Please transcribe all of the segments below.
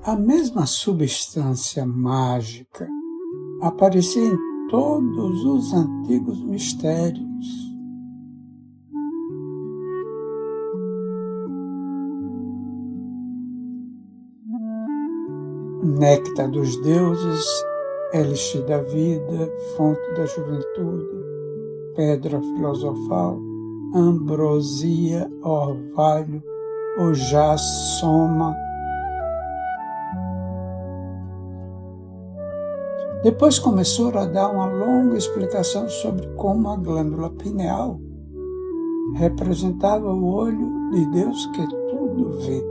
A mesma substância mágica aparecia em todos os antigos mistérios. Néctar dos deuses, elixir da vida, fonte da juventude, pedra filosofal, ambrosia, orvalho, ojás, soma. Depois começou a dar uma longa explicação sobre como a glândula pineal representava o olho de Deus que tudo vê.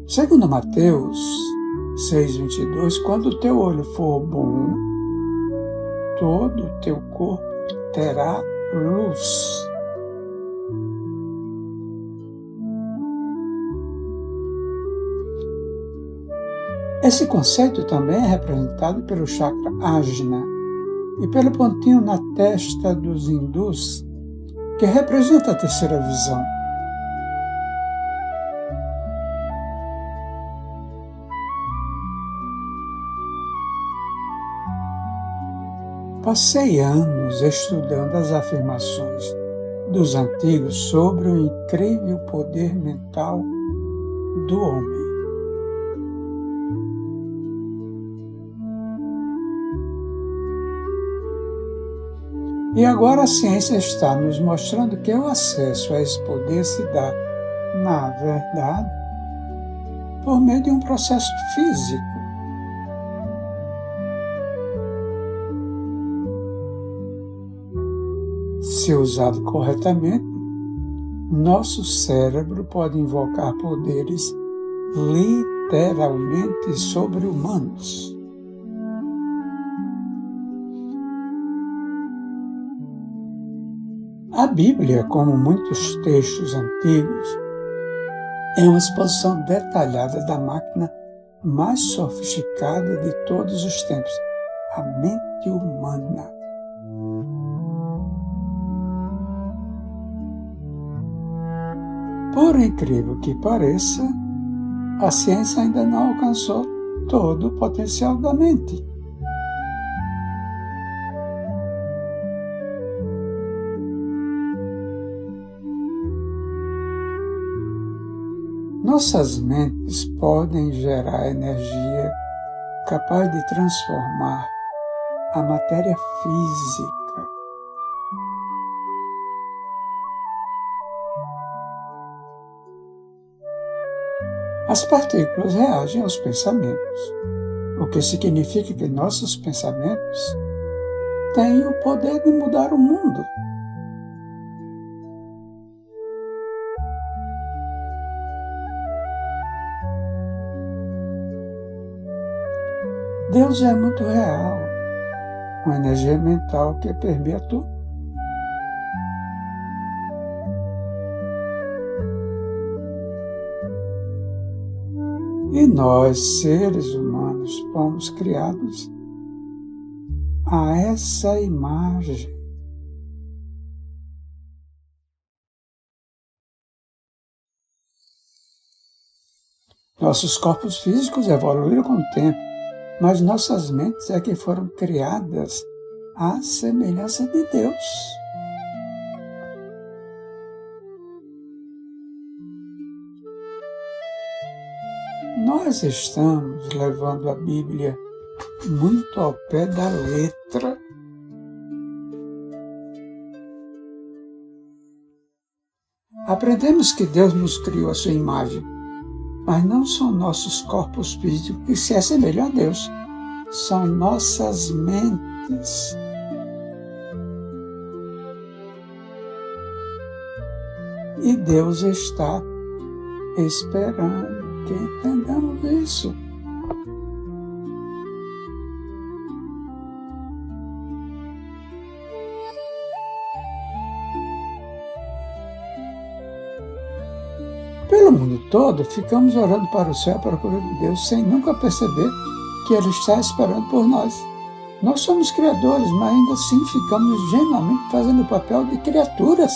Segundo Mateus 6,22, quando o teu olho for bom, todo o teu corpo terá luz. Esse conceito também é representado pelo chakra Ajna e pelo pontinho na testa dos hindus, que representa a terceira visão. Passei anos estudando as afirmações dos antigos sobre o incrível poder mental do homem. E agora a ciência está nos mostrando que o acesso a esse poder se dá, na verdade, por meio de um processo físico. Se usado corretamente, nosso cérebro pode invocar poderes literalmente sobre-humanos. A Bíblia, como muitos textos antigos, é uma exposição detalhada da máquina mais sofisticada de todos os tempos, a mente humana. Por incrível que pareça, a ciência ainda não alcançou todo o potencial da mente. Nossas mentes podem gerar energia capaz de transformar a matéria física. As partículas reagem aos pensamentos, o que significa que nossos pensamentos têm o poder de mudar o mundo. Deus é muito real, uma energia mental que permeia tudo. E nós, seres humanos, fomos criados a essa imagem. Nossos corpos físicos evoluíram com o tempo, mas nossas mentes é que foram criadas à semelhança de Deus. Nós estamos levando a Bíblia muito ao pé da letra. Aprendemos que Deus nos criou à sua imagem, mas não são nossos corpos físicos que se assemelham a Deus, são nossas mentes. E Deus está esperando que entendamos isso. Pelo mundo todo, ficamos orando para o céu à procura de Deus, sem nunca perceber que Ele está esperando por nós. Nós somos criadores, mas ainda assim ficamos genuinamente fazendo o papel de criaturas.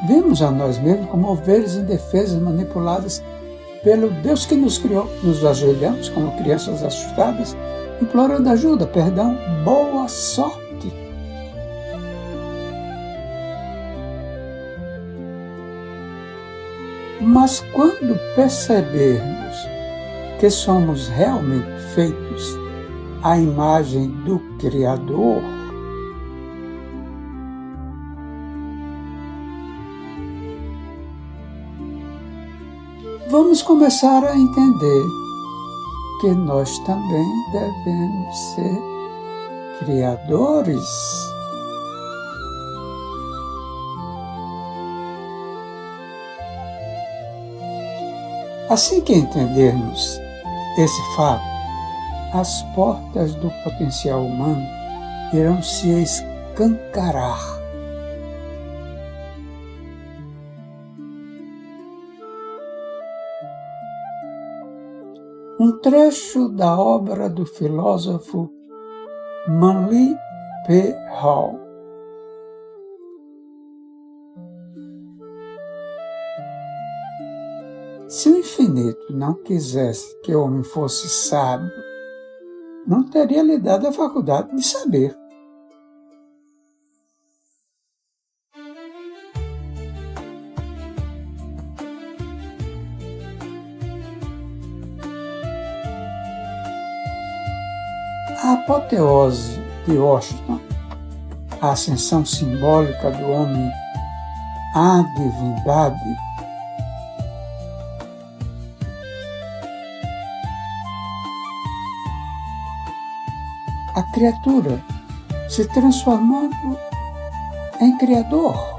Vemos a nós mesmos como ovelhas indefesas manipuladas pelo Deus que nos criou. Nos ajoelhamos como crianças assustadas, implorando ajuda, perdão, boa sorte. Mas quando percebermos que somos realmente feitos à imagem do Criador, vamos começar a entender que nós também devemos ser criadores. Assim que entendermos esse fato, as portas do potencial humano irão se escancarar. Um trecho da obra do filósofo Manly P. Hall. Se o infinito não quisesse que o homem fosse sábio, não teria lhe dado a faculdade de saber. A apoteose de Washington, a ascensão simbólica do homem à divindade, a criatura se transformando em criador.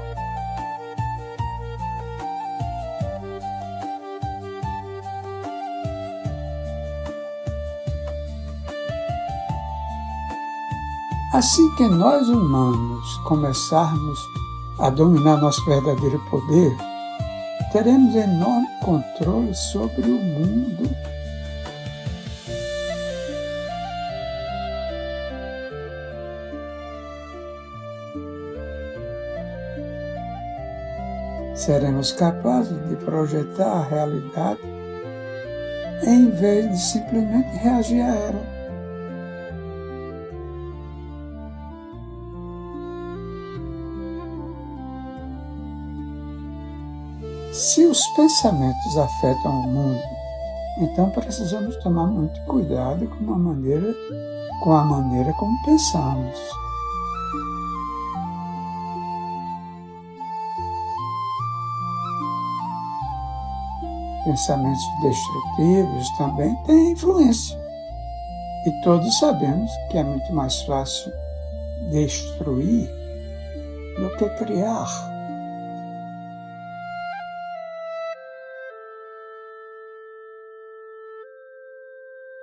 Assim que nós humanos começarmos a dominar nosso verdadeiro poder, teremos enorme controle sobre o mundo. Seremos capazes de projetar a realidade em vez de simplesmente reagir a ela. Se os pensamentos afetam o mundo, então precisamos tomar muito cuidado com a maneira como pensamos. Pensamentos destrutivos também têm influência. E todos sabemos que é muito mais fácil destruir do que criar.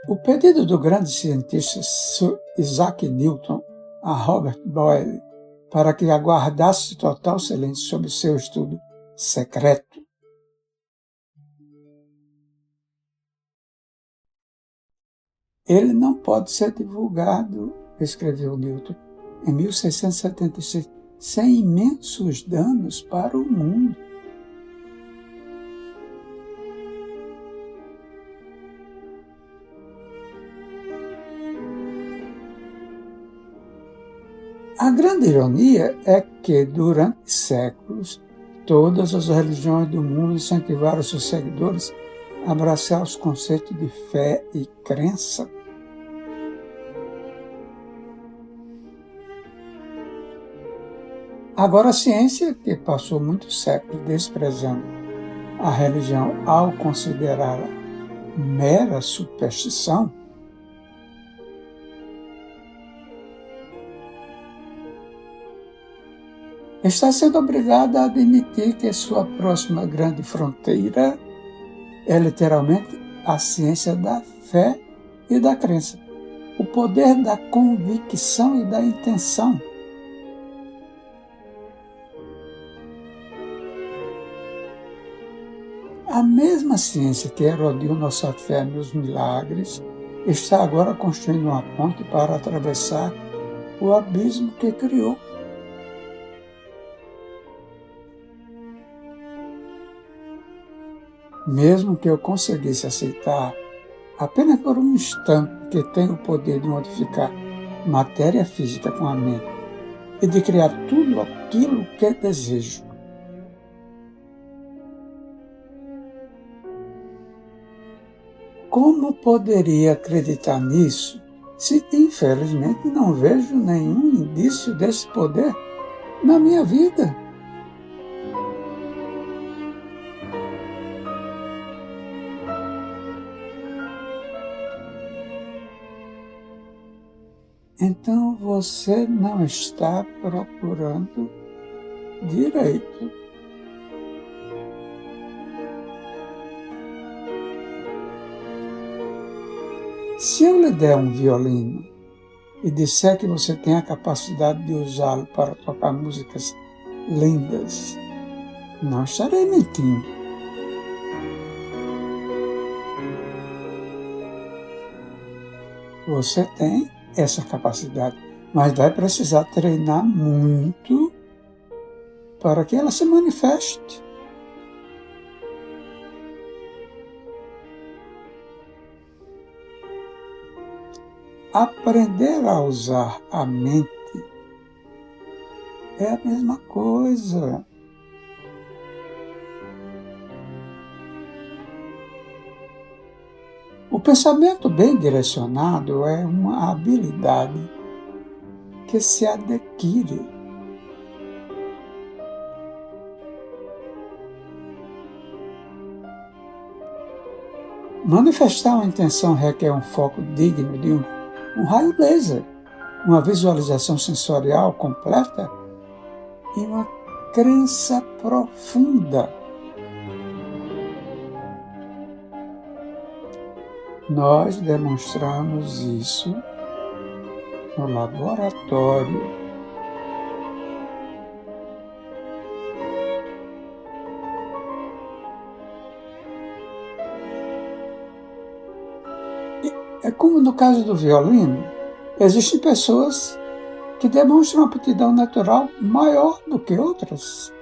O pedido do grande cientista Sir Isaac Newton a Robert Boyle para que aguardasse total silêncio sobre seu estudo secreto. Ele não pode ser divulgado, escreveu Newton em 1676, sem imensos danos para o mundo. A grande ironia é que, durante séculos, todas as religiões do mundo incentivaram seus seguidores a abraçar os conceitos de fé e crença. Agora, a ciência, que passou muitos séculos desprezando a religião ao considerá-la mera superstição, está sendo obrigada a admitir que sua próxima grande fronteira é literalmente a ciência da fé e da crença, o poder da convicção e da intenção. A mesma ciência que erodiu nossa fé nos milagres está agora construindo uma ponte para atravessar o abismo que criou. Mesmo que eu conseguisse aceitar apenas por um instante que tenho o poder de modificar matéria física com a mente e de criar tudo aquilo que desejo. Como poderia acreditar nisso se, infelizmente, não vejo nenhum indício desse poder na minha vida? Então você não está procurando direito. Se eu lhe der um violino e disser que você tem a capacidade de usá-lo para tocar músicas lindas, não estarei mentindo. Você tem essa capacidade, mas vai precisar treinar muito para que ela se manifeste. Aprender a usar a mente é a mesma coisa. O pensamento bem direcionado é uma habilidade que se adquire. Manifestar uma intenção requer um foco digno de um raio laser, uma visualização sensorial completa e uma crença profunda. Nós demonstramos isso no laboratório. É como no caso do violino, existem pessoas que demonstram aptidão natural maior do que outras.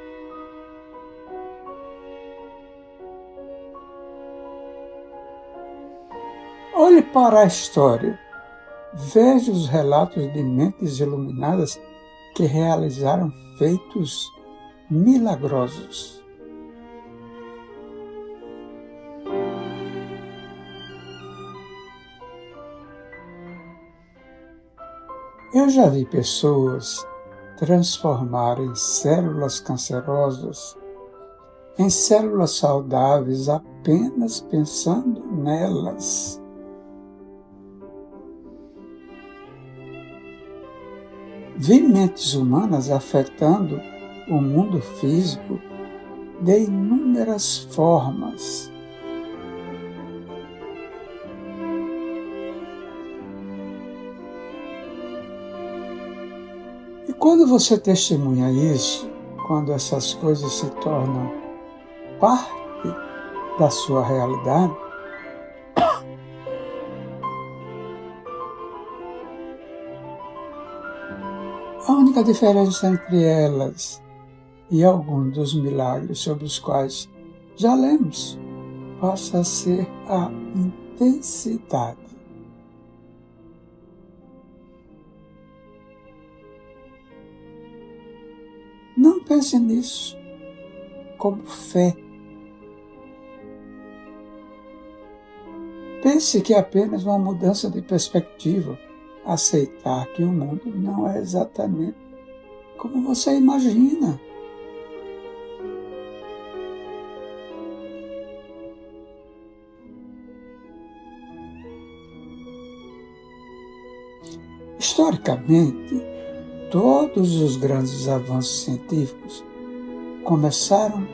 Olhe para a história. Veja os relatos de mentes iluminadas que realizaram feitos milagrosos. Eu já vi pessoas transformarem células cancerosas em células saudáveis apenas pensando nelas. Vi mentes humanas afetando o mundo físico de inúmeras formas. E quando você testemunha isso, quando essas coisas se tornam parte da sua realidade, a única diferença entre elas e alguns dos milagres sobre os quais já lemos passa a ser a intensidade. Não pense nisso como fé. Pense que é apenas uma mudança de perspectiva, aceitar que o mundo não é exatamente como você imagina. Historicamente, todos os grandes avanços científicos começaram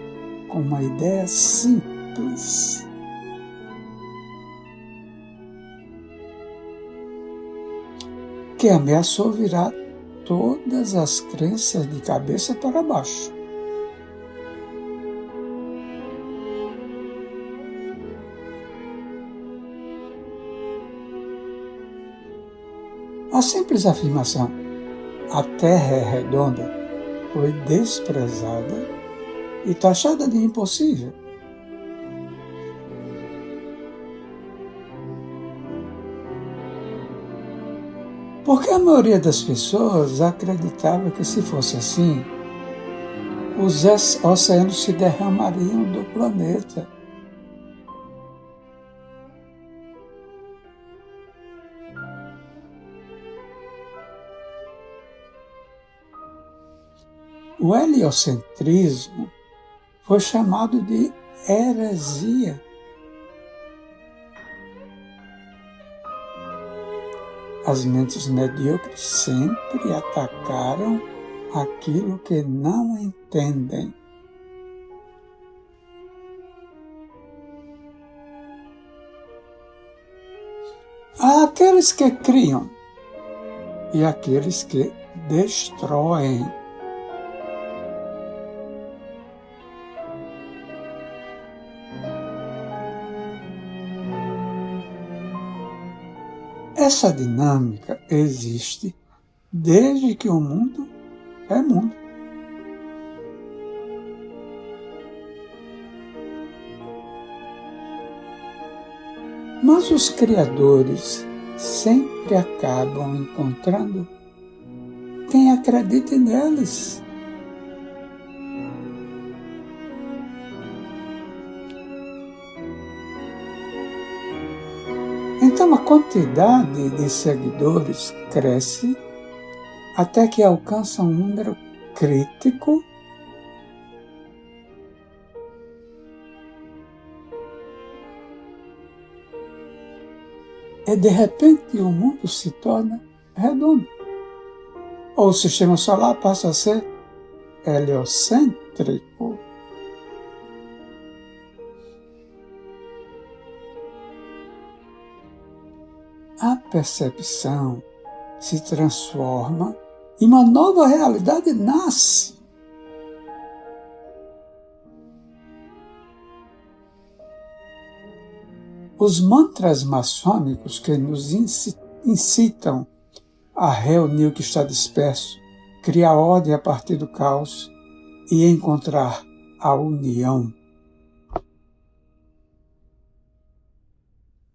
com uma ideia simples. Que ameaçou virar todas as crenças de cabeça para baixo. A simples afirmação, a Terra é redonda, foi desprezada e taxada de impossível. Porque a maioria das pessoas acreditava que, se fosse assim, os oceanos se derramariam do planeta. O heliocentrismo foi chamado de heresia. As mentes medíocres sempre atacaram aquilo que não entendem. Há aqueles que criam e aqueles que destroem. Essa dinâmica existe desde que o mundo é mundo. Mas os criadores sempre acabam encontrando quem acredite neles. Então a quantidade de seguidores cresce até que alcança um número crítico e de repente o mundo se torna redondo. Ou o sistema solar passa a ser heliocêntrico. A percepção se transforma e uma nova realidade nasce. Os mantras maçônicos que nos incitam a reunir o que está disperso, criar ordem a partir do caos e encontrar a união